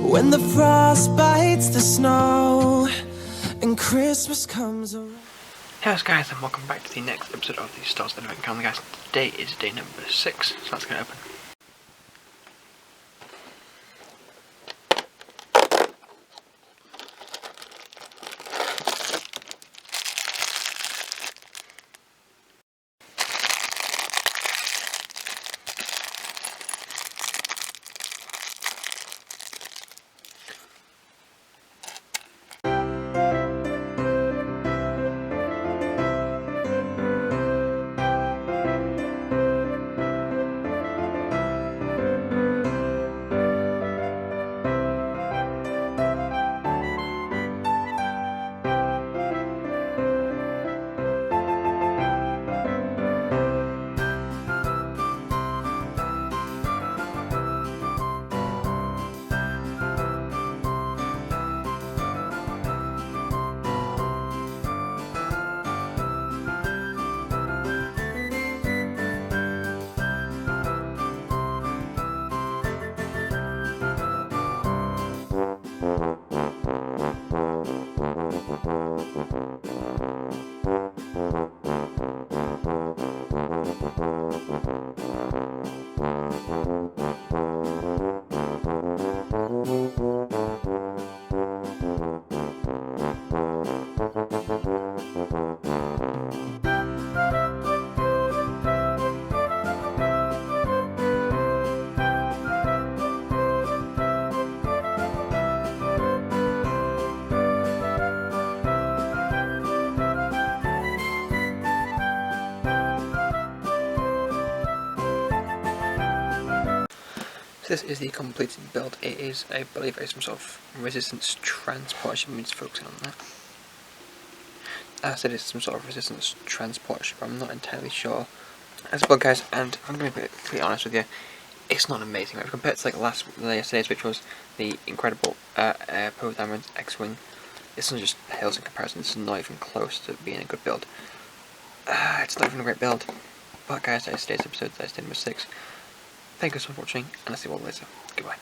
When the frost bites the snow and Christmas comes around. Hey guys, and welcome back to the next episode of the Stars of the Advent Calendar, guys. Today is day number 6, so that's going to open. This is the completed build. It is, I believe, some sort of resistance transport. I should be focusing on that. I said it's some sort of resistance transport, but I'm not entirely sure. As well, guys, and I'm going to be completely honest with you, it's not amazing. Right? Compared to like yesterday's, which was the incredible Poe Diamond X-Wing, this one just pales in comparison. This is not even close to being a good build. It's not even a great build. But guys, that is today's episode. That is day number 6. Thank you so much for watching, and I'll see you all later. Goodbye.